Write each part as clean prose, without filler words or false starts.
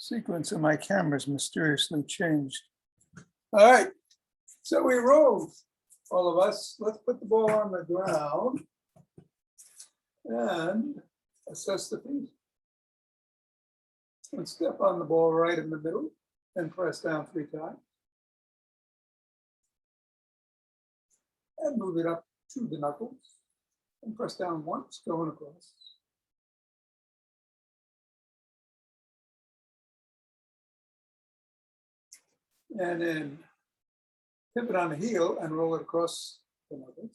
Sequence of my cameras mysteriously changed. All right, so we rolled, all of us. Let's put the ball on the ground and assess the feet. And step on the ball right in the middle and press down 3 times. And move it up to the knuckles and press down once, going across. And then pivot on the heel and roll it across the knuckles.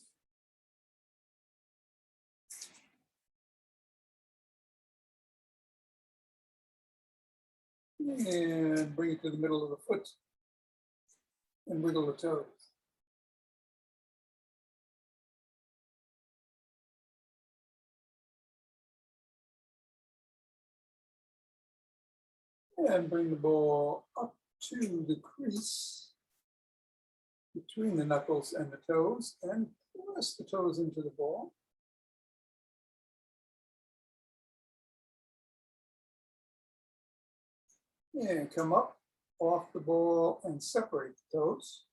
And bring it to the middle of the foot and wiggle the toes. And bring the ball up to the crease between the knuckles and the toes and press the toes into the ball. And come up off the ball and separate the toes.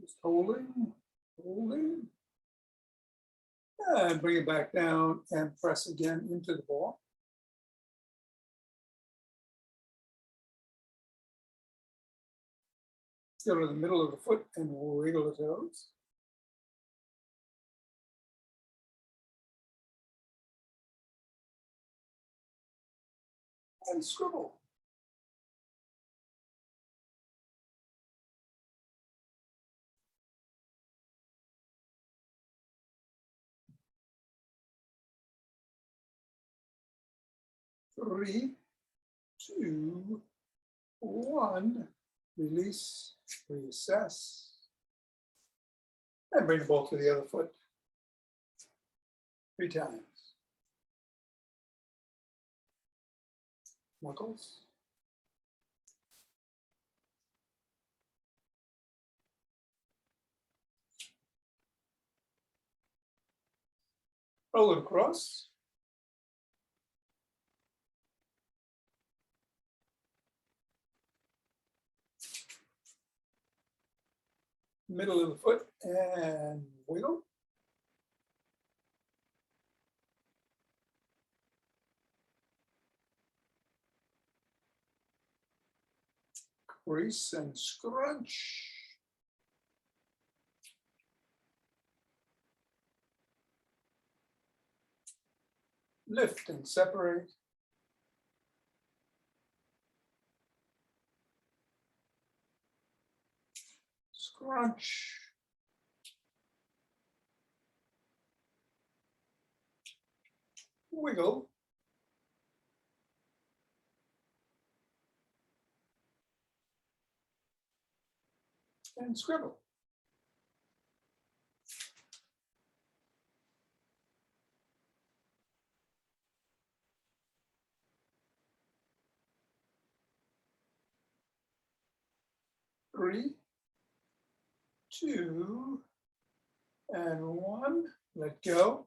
Just holding. And bring it back down and press again into the ball. Go to the middle of the foot and wiggle the toes. And scribble. Three, 2, 1. Release, reassess. And bring the ball to the other foot 3 times. Knuckles. Roll it across. Middle of the foot and wiggle. Crease and scrunch. Lift and separate. Scrunch. Wiggle. And scribble. Three, 2, and 1. Let go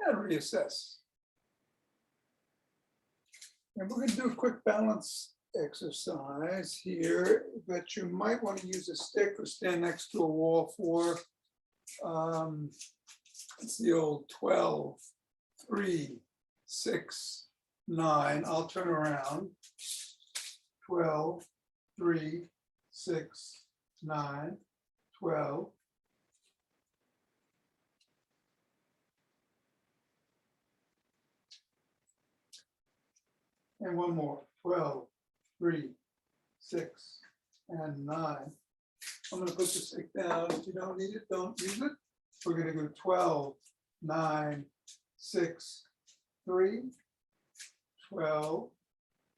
and reassess. And we're going to do a quick balance exercise here that you might want to use a stick or stand next to a wall for. It's the old 12, 3, 6, 9. I'll turn around. 12, 3, 6, 9, 12. And one more, 12, 3, 6, and 9. I'm going to put the stick down. If you don't need it, don't use it. We're going to go 12, 9, 6, 3, 12,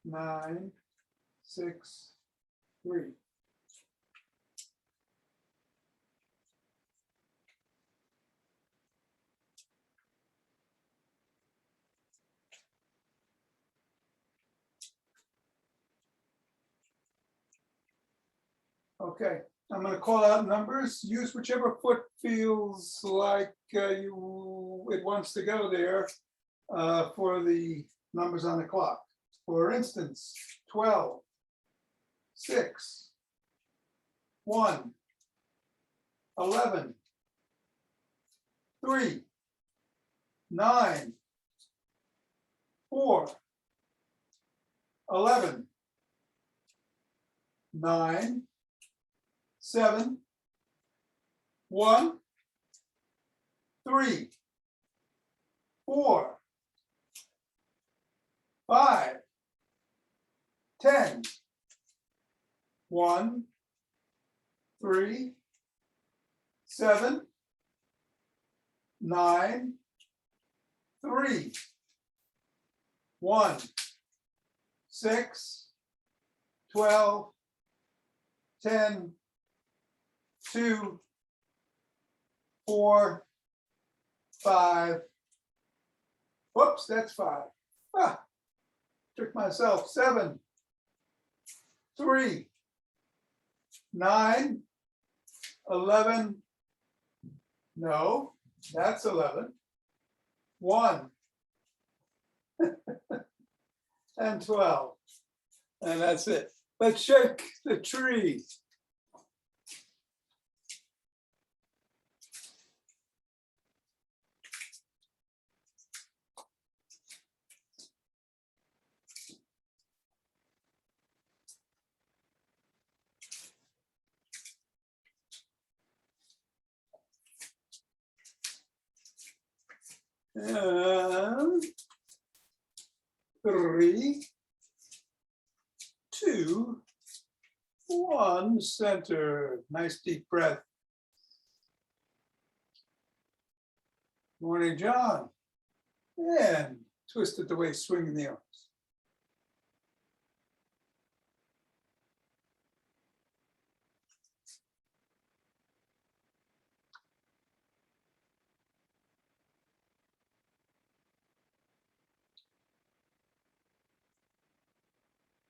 9, 6, 3. Okay, I'm going to call out numbers. Use whichever foot feels like it wants to go there. for the numbers on the clock. For instance, 12, 6, 1, 11, 3, 9, 4, 11, 9, 7, 1, 3, 4, 5, 10, 1, 3, 7, 9, 3, 1, 6, 12, 10, 2, 4, 5. Whoops, that's 5. Ah, tricked myself. 7, 3, 9, 11. No, that's 11. 1 and 12. And that's it. Let's shake the tree. And 3, 2, 1, center. Nice deep breath. Morning, John. And twist it the way swinging the arms.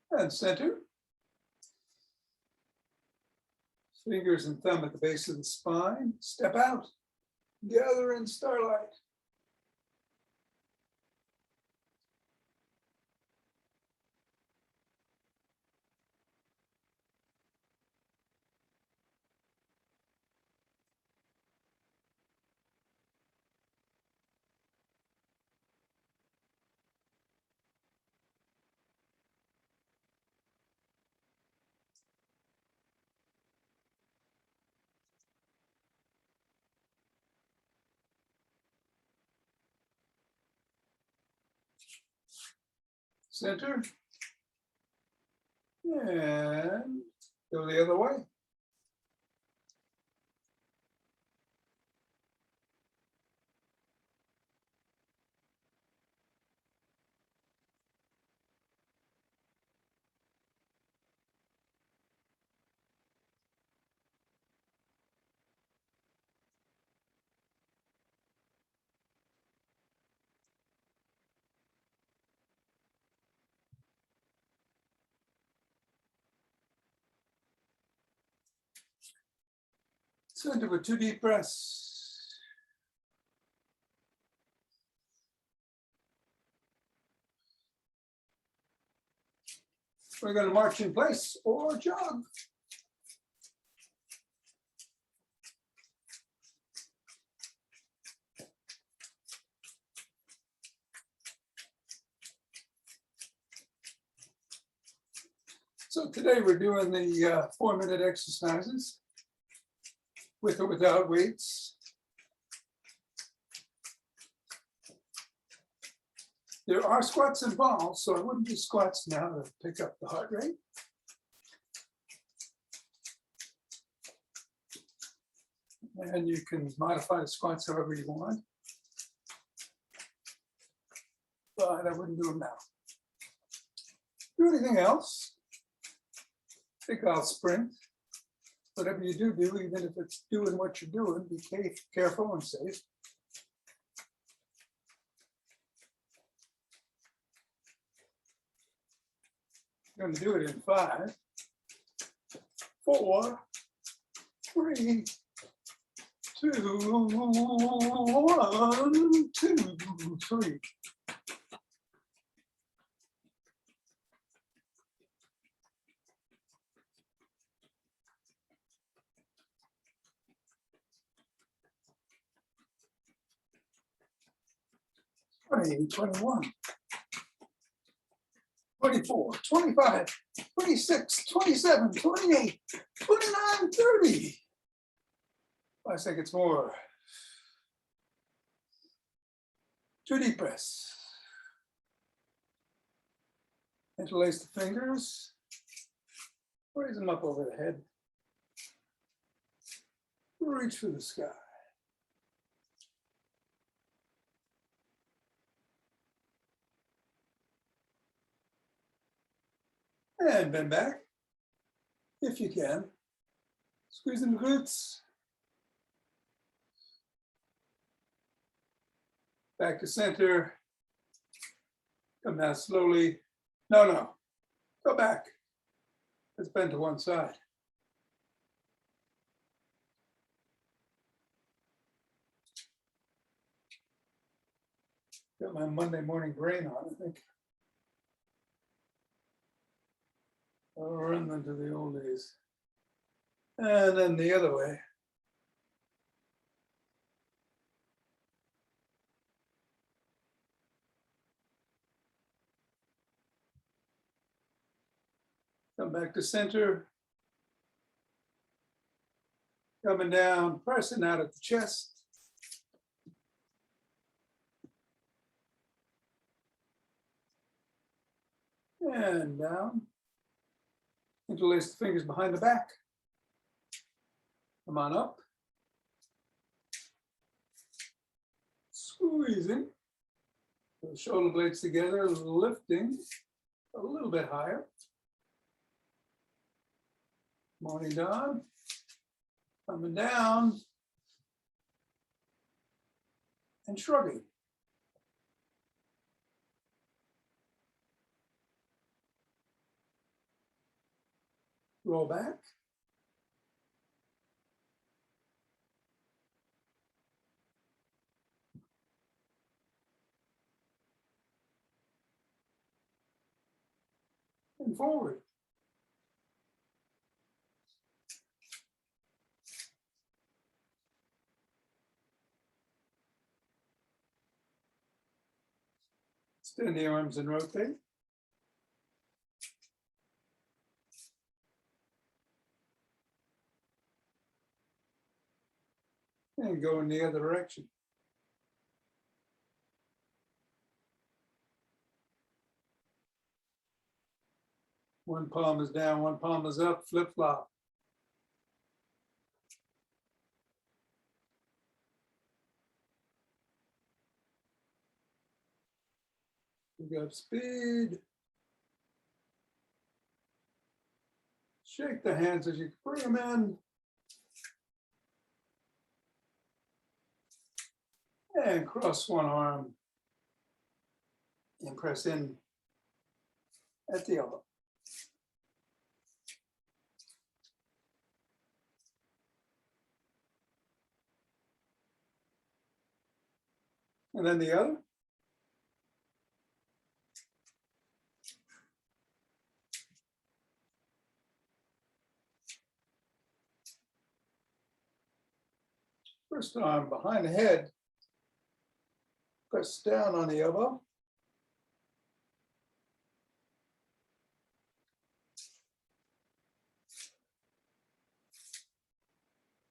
And center. Fingers and thumb at the base of the spine. Step out. Gather in starlight. Center. And go the other way. Center with 2 deep breaths. We're going to march in place or jog. So today we're doing the 4-minute exercises with or without weights. There are squats involved, so I wouldn't do squats now to pick up the heart rate. And you can modify the squats however you want. But I wouldn't do them now. Do anything else? I think I'll sprint. Whatever you do, even if it's doing what you're doing, be careful and safe. I'm going to do it in 5, 4, 3, 2, 1, 2, 3. 20, 21, 24, 25, 26, 27, 28, 29, 30. I think it's more. 2 deep breaths. Interlace the fingers. Raise them up over the head. Reach for the sky. And bend back, if you can. Squeeze in the glutes. Back to center. Come down slowly. No. Go back. Let's bend to one side. Got my Monday morning brain on, I think. I'll run into the old days. And then the other way. Come back to center. Coming down, pressing out at the chest. And down. Interlace the fingers behind the back. Come on up. Squeezing. The shoulder blades together, lifting a little bit higher. Morning dawn. Coming down. And shrugging. Roll back. And forward. Extend the arms and rotate. And go in the other direction. One palm is down, one palm is up, flip flop. Pick up speed. Shake the hands as you bring them in. And cross one arm and press in at the elbow. And then the other. First arm behind the head. Press down on the elbow.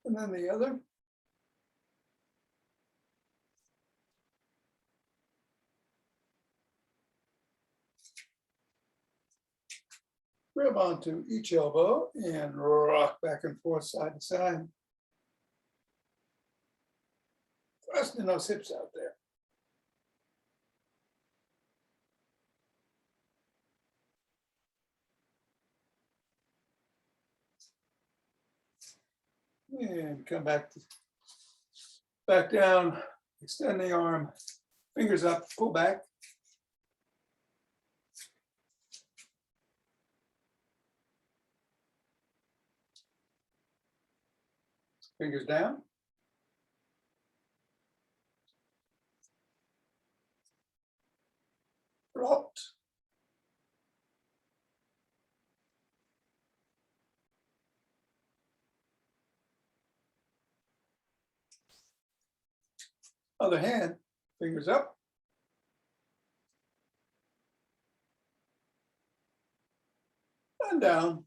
And then the other. Grab onto each elbow and rock back and forth side to side. Thrusting those hips out there. And come back down, extend the arm, fingers up, pull back. Fingers down. Dropped. Other hand, fingers up. down.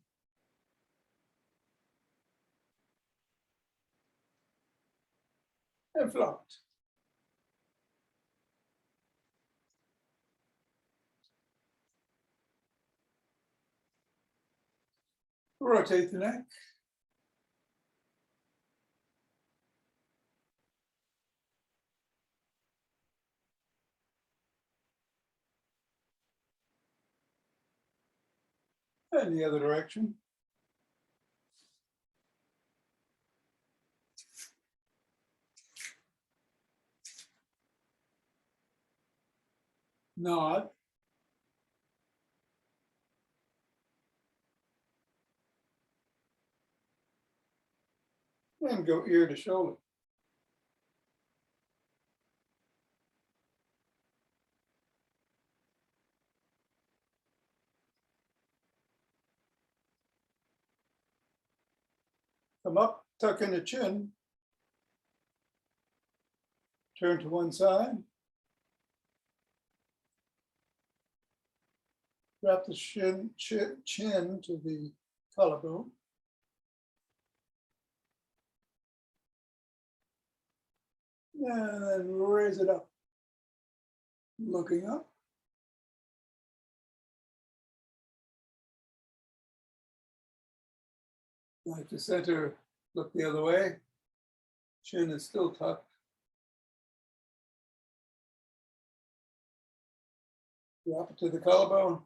And float. Rotate the neck. And the other direction. Nod. And go ear to shoulder. Come up, tuck in the chin. Turn to one side. Wrap the chin to the collarbone. And then raise it up. Looking up. Like to center, look the other way. Chin is still tucked. Drop it to the collarbone.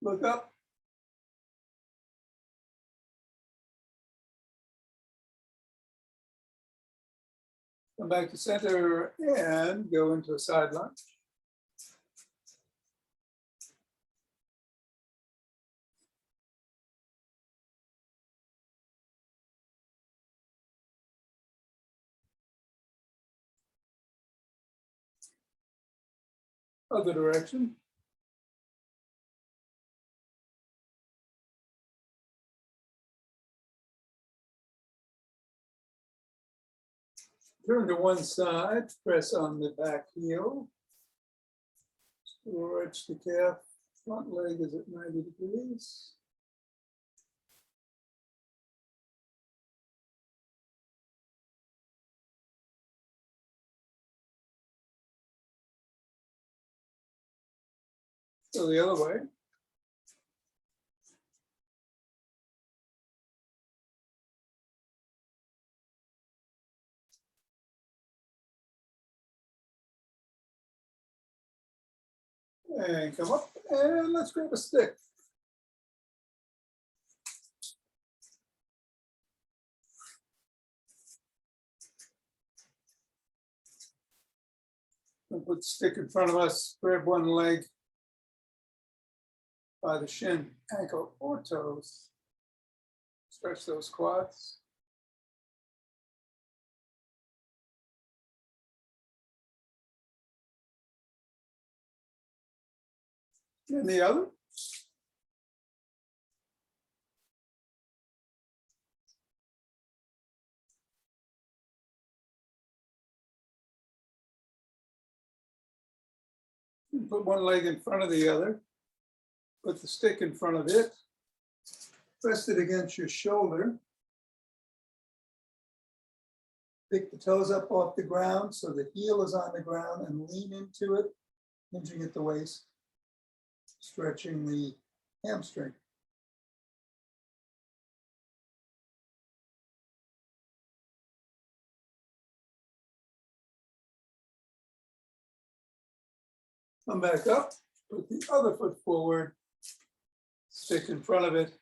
Look up. Come back to center and go into a side lunge. Other direction. Turn to one side, press on the back heel. Stretch the calf, front leg is at 90 degrees. Go the other way. And come up, and let's grab a stick. And put the stick in front of us, grab one leg by the shin, ankle, or toes. Stretch those quads. And the other. Put one leg in front of the other. Put the stick in front of it. Press it against your shoulder. Pick the toes up off the ground so the heel is on the ground and lean into it, hinging at the waist, stretching the hamstring. Come back up, put the other foot forward, stick in front of it.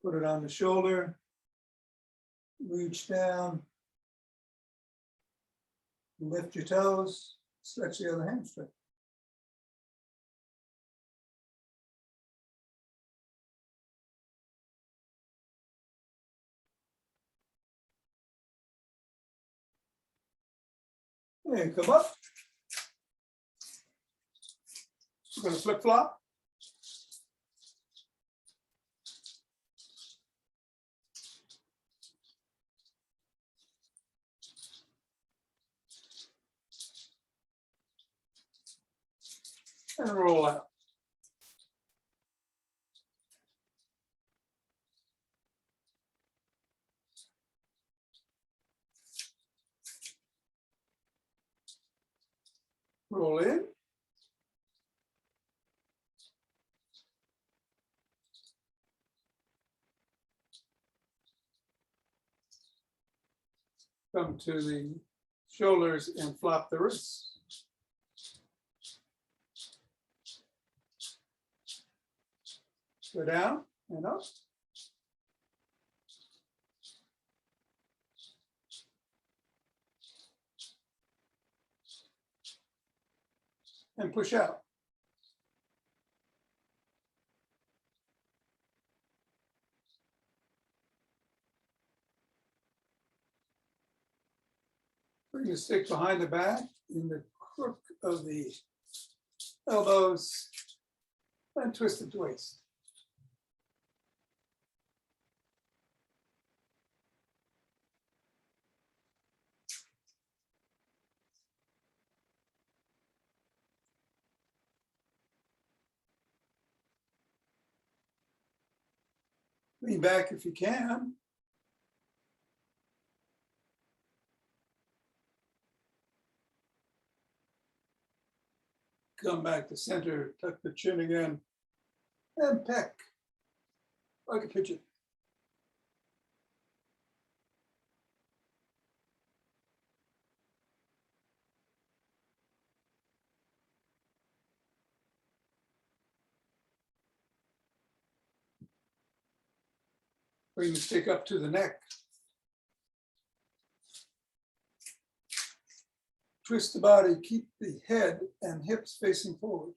Put it on the shoulder, reach down, lift your toes, stretch the other hamstring. And come up. We're going to flip flop. and roll out. Roll in. Come to the shoulders and flop the wrists. Go down and up. And push out. Bring the stick behind the back in the crook of the elbows and twist it to waist. Lean back if you can. Come back to center, tuck the chin again, and peck like a pigeon. Bring the stick up to the neck. Twist the body, keep the head and hips facing forward.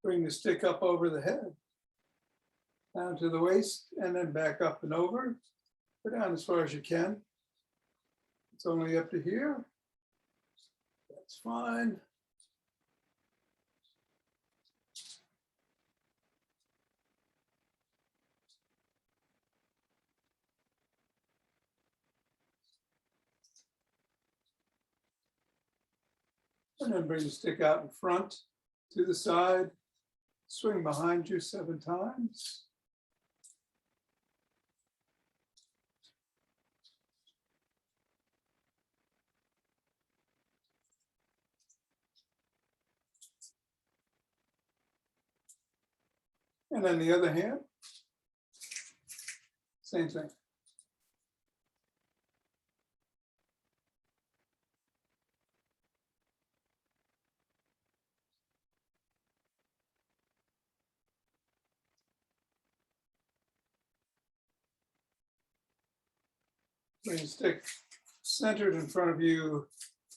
Bring the stick up over the head, down to the waist, and then back up and over. Go down as far as you can. It's only up to here. That's fine. And then bring the stick out in front, to the side, swing behind you 7 times. And then the other hand, same thing. Bring the stick centered in front of you,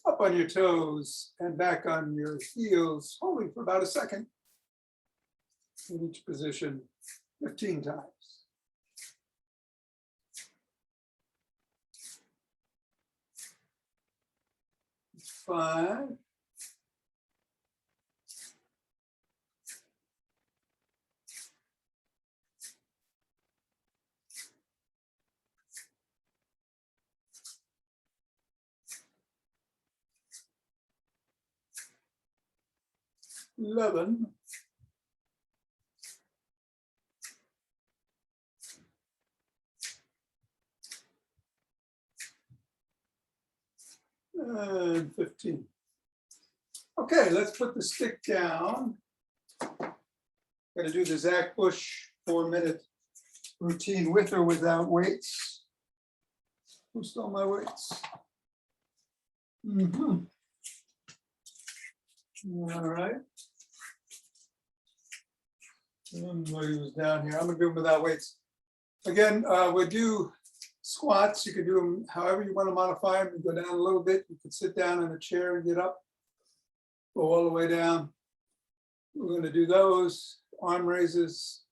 up on your toes and back on your heels, holding for about a second in each position 15 times. 5. 11. And 15. Okay, let's put the stick down. Going to do the Zach Bush 4-minute routine with or without weights. Who stole my weights? All right. And he was down here. I'm gonna do them without weights. Again, we do squats. You can do them however you want to modify them. You go down a little bit. You can sit down in a chair and get up. Go all the way down. We're going to do those arm raises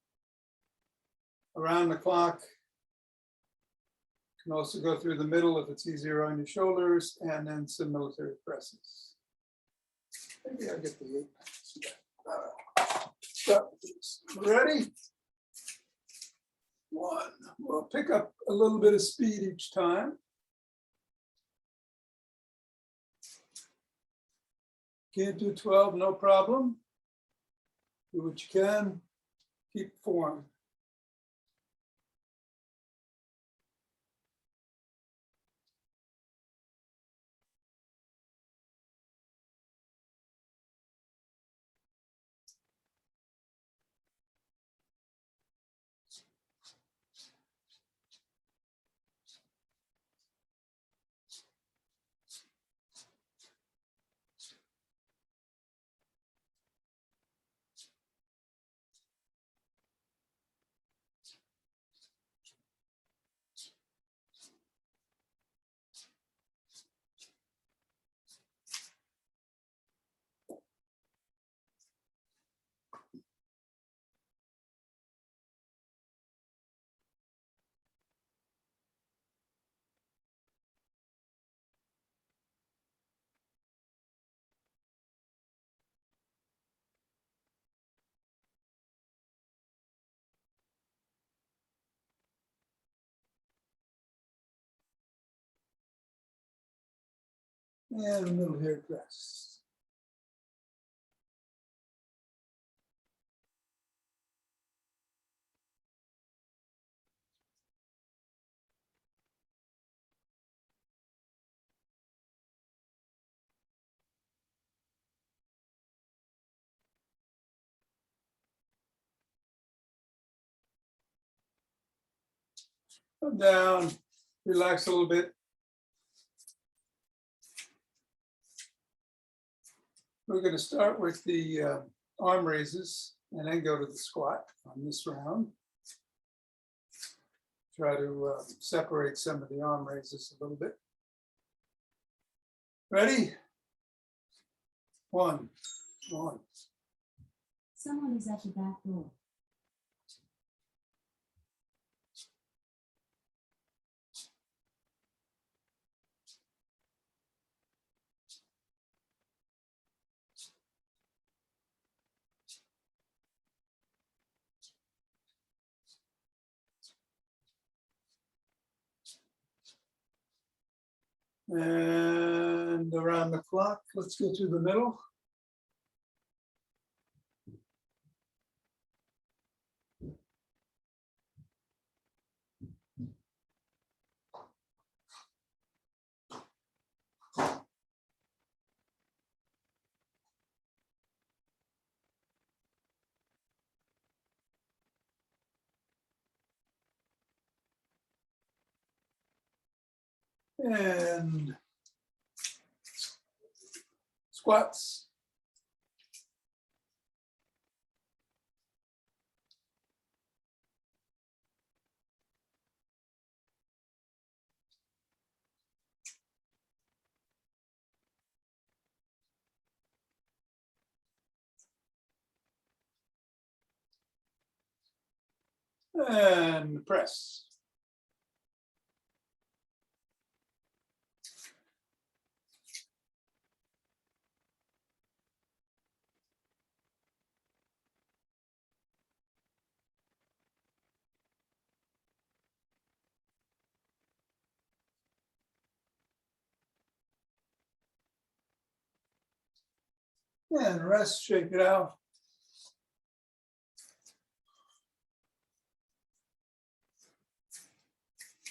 around the clock. You can also go through the middle if it's easier on your shoulders, and then some military presses. Maybe I'll get the 8 pounds. Start with this. Ready? 1. We'll pick up a little bit of speed each time. Can't do 12, no problem. Do what you can. Keep form. And a little hair press. Come down, relax a little bit. We're going to start with the arm raises and then go to the squat on this round. Try to separate some of the arm raises a little bit. Ready? 1, 1. Someone is at the back door. And around the clock, let's go to the middle. And squats. And press. And rest, shake it out.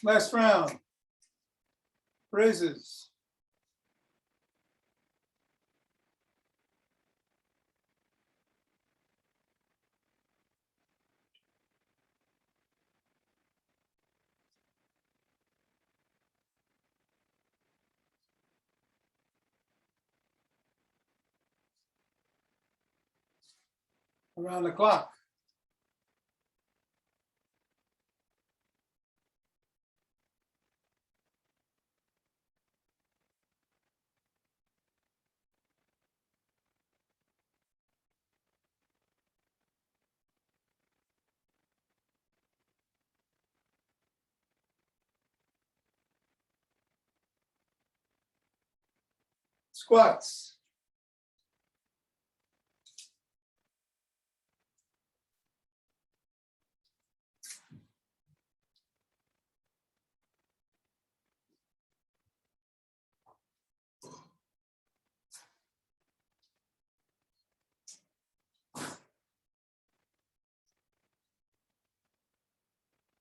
Last round. Raises. Around the clock. Squats.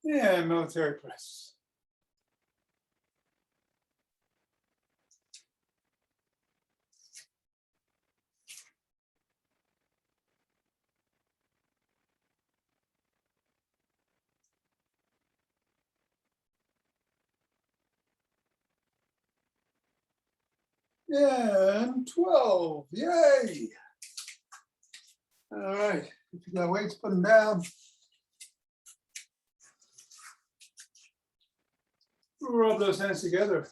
And military press. And 12, yay. All right, if you got weights, put them down. Rub those hands together.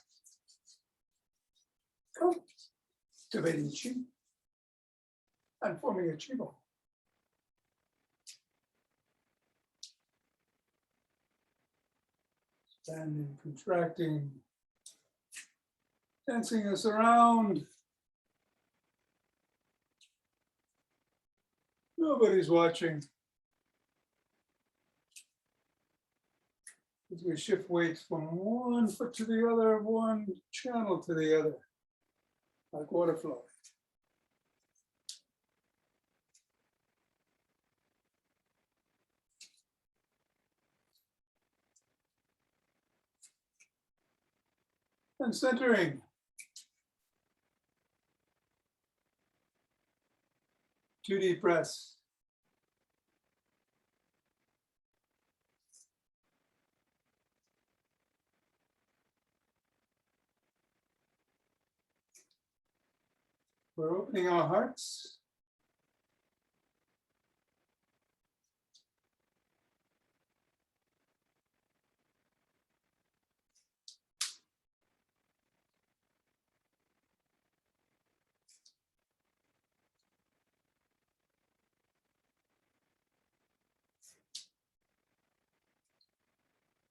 Oh, activating chi and forming a chi ball. Standing, contracting, dancing us around. Nobody's watching. As we shift weights from one foot to the other, one channel to the other, like water flow. And centering. 2D press. We're opening our hearts.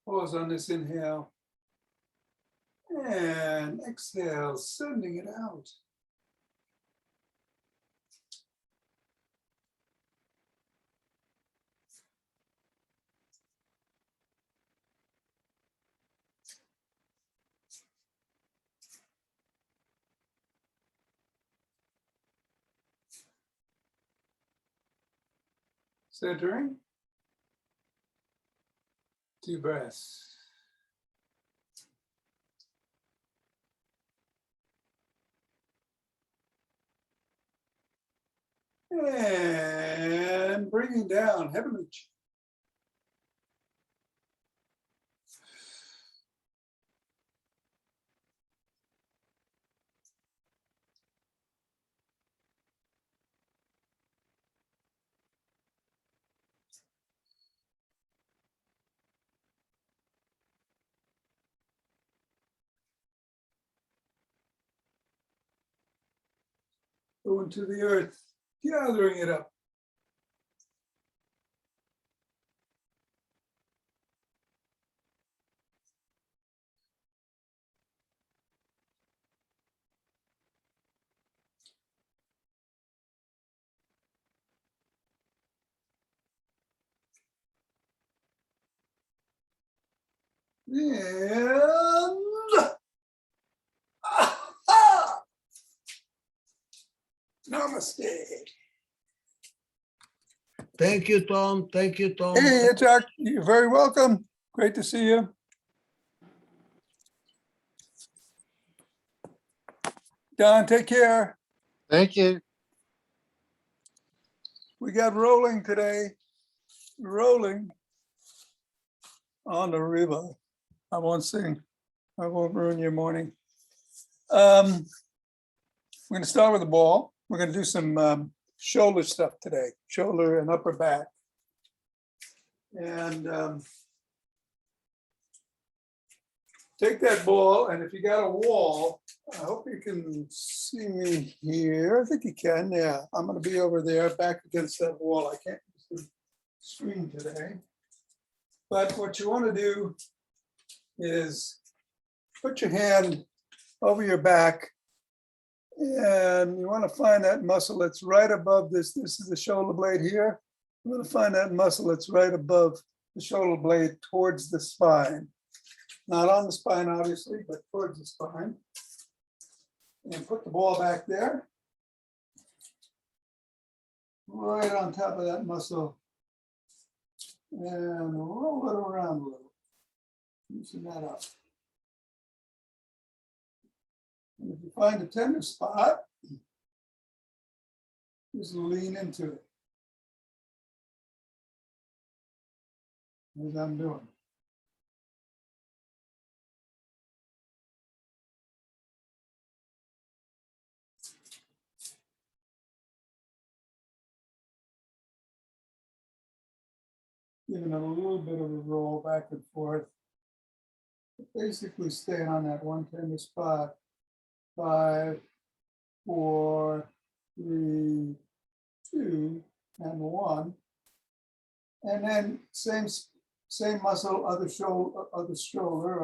Pause on this inhale. And exhale, sending it out. Centering. 2 breaths. And bringing down heavenly chi. Going to the earth, gathering it up. And namaste. Thank you, Tom. Thank you, Tom. Hey, Jack, you're very welcome. Great to see you. Don, take care. Thank you. We got rolling today. Rolling on the river. I won't sing. I won't ruin your morning. We're going to start with the ball. We're going to do some shoulder stuff today, shoulder and upper back. And take that ball, and if you got a wall, I hope you can see me here. I think you can, yeah. I'm going to be over there back against that wall. I can't use the screen today. But what you want to do is put your hand over your back, and you want to find that muscle that's right above this. This is the shoulder blade here. You want to find that muscle that's right above the shoulder blade towards the spine. Not on the spine, obviously, but towards the spine. And put the ball back there. Right on top of that muscle. and roll it around a little. Loosen that up. And if you find a tender spot, just lean into it. As I'm doing. Giving it a little bit of a roll back and forth. Basically staying on that one tender spot. 5, 4, 3, 2, and 1. And then same muscle, other shoulder,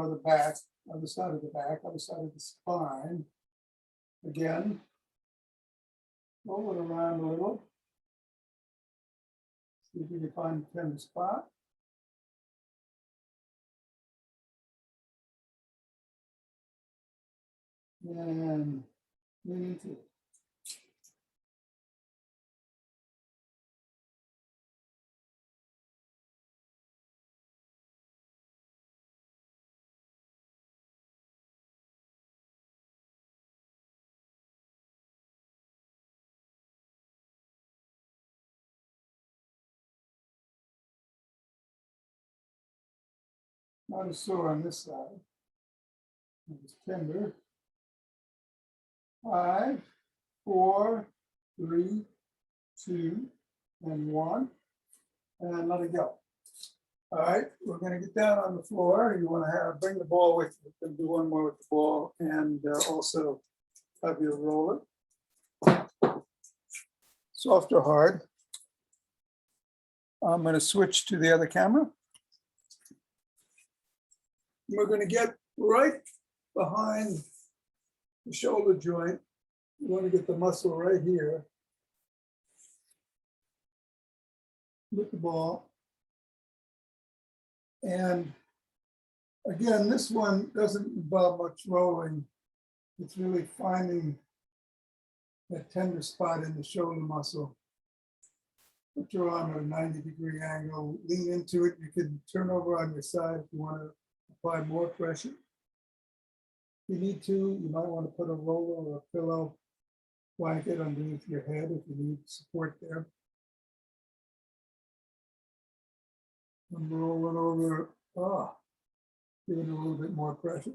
other back, other side of the back, other side of the spine. Again, roll it around a little. See if you can find the tender spot. And lean into it. Not as sore on this side. It's tender. 5, 4, 3, 2, and 1. And let it go. All right, we're going to get down on the floor. You want to bring the ball with you. We're going to do one more with the ball and also have you roll it. Soft or hard. I'm going to switch to the other camera. We're going to get right behind the shoulder joint. You want to get the muscle right here with the ball. And again, this one doesn't involve much rolling. It's really finding that tender spot in the shoulder muscle. Put your arm at a 90-degree angle, lean into it. You can turn over on your side if you want to apply more pressure. If you need to, you might want to put a roller or a pillow blanket underneath your head if you need support there. I'm rolling over, giving it a little bit more pressure.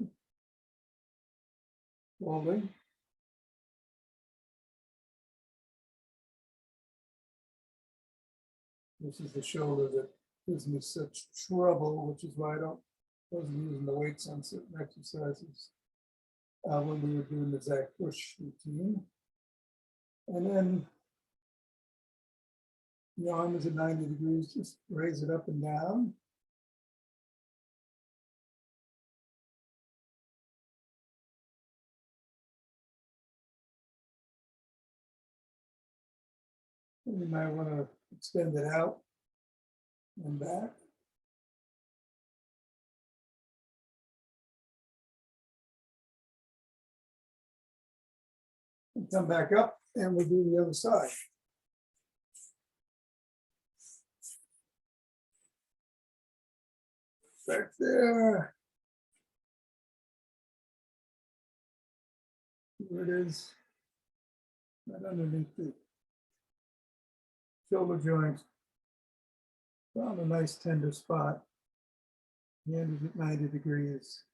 Rolling. This is the shoulder that gives me such trouble, which is why I wasn't using the weights on certain exercises when we were doing the Zach push routine. And then the arm is at 90 degrees, just raise it up and down. And you might want to extend it out and back. And come back up and we'll do the other side. Back there. Here it is. Right underneath the shoulder joint. Found a nice tender spot. The end is at 90 degrees.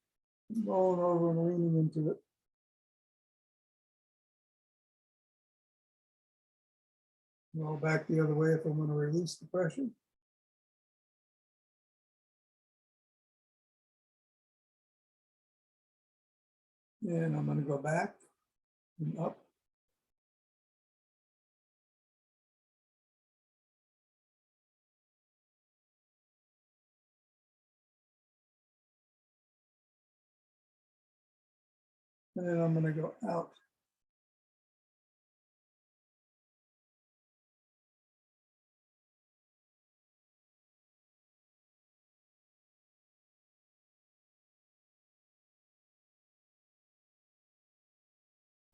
Rolling over and leaning into it. Roll back the other way if I'm going to release the pressure. And I'm going to go back and up. And then I'm going to go out.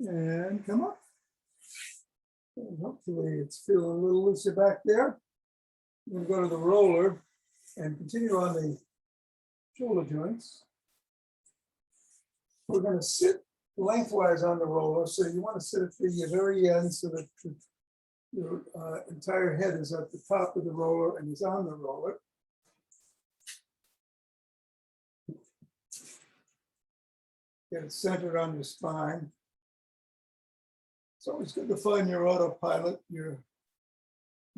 And come up. And hopefully it's feeling a little looser back there. We'll go to the roller. and continue on the shoulder joints. We're gonna sit lengthwise on the roller, so you want to sit at the very end so that your entire head is at the top of the roller and is on the roller. Get it centered on your spine. It's always good to find your autopilot, your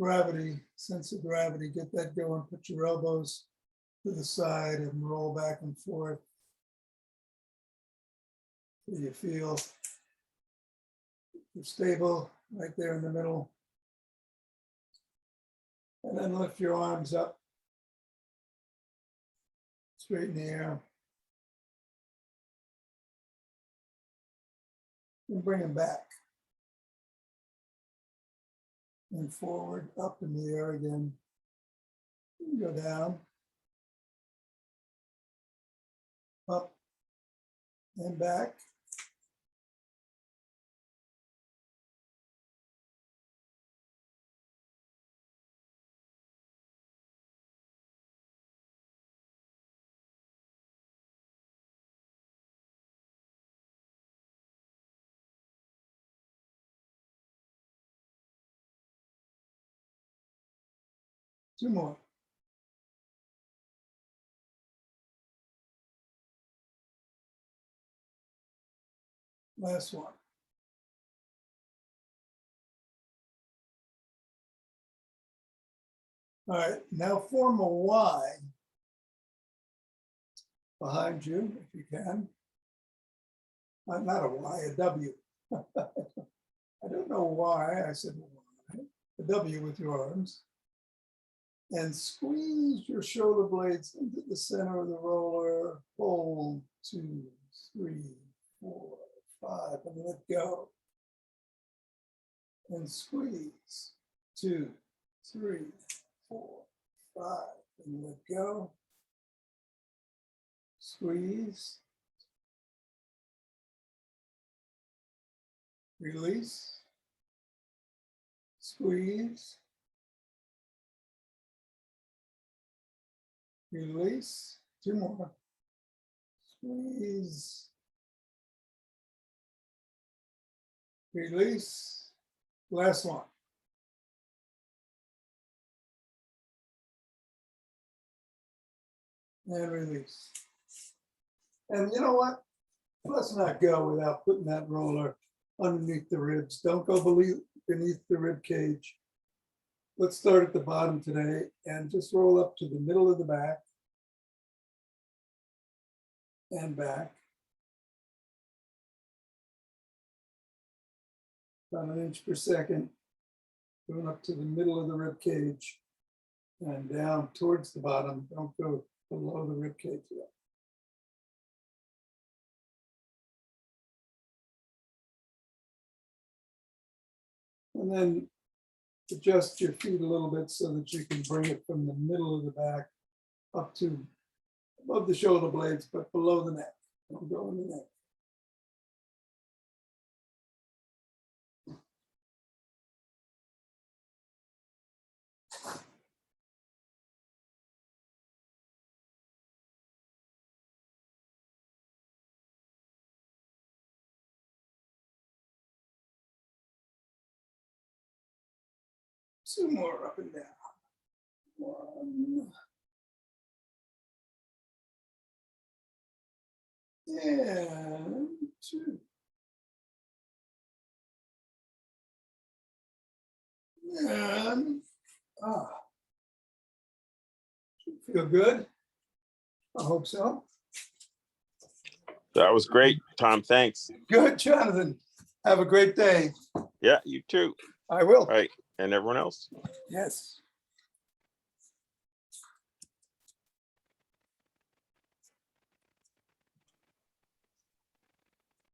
gravity, sense of gravity, get that going, put your elbows to the side and roll back and forth. So you feel you're stable right there in the middle. And then lift your arms up, straight in the air. And bring them back. And forward, up in the air again. Go down. Up and back. Two more. Last one. All right, now form a Y behind you, if you can. Not a Y, a W. I don't know why I said Y. A W with your arms. And squeeze your shoulder blades into the center of the roller. Hold 2, 3, 4, 5, and let go. And squeeze 2, 3, 4, 5, and let go. Squeeze. Release. Squeeze. Release. Two more. Squeeze. Release. Last one. And release. And you know what? Let's not go without putting that roller underneath the ribs. Don't go beneath the rib cage. Let's start at the bottom today and just roll up to the middle of the back and back. About 1 inch per second, going up to the middle of the rib cage and down towards the bottom. Don't go below the rib cage yet. And then adjust your feet a little bit so that you can bring it from the middle of the back up to above the shoulder blades, but below the neck. Don't go in the neck. Two more up and down. 1. And 2. And feel good. I hope so. That was great, Tom. Thanks. Good, Jonathan. Have a great day. Yeah, you too. I will. All right. And everyone else. Yes.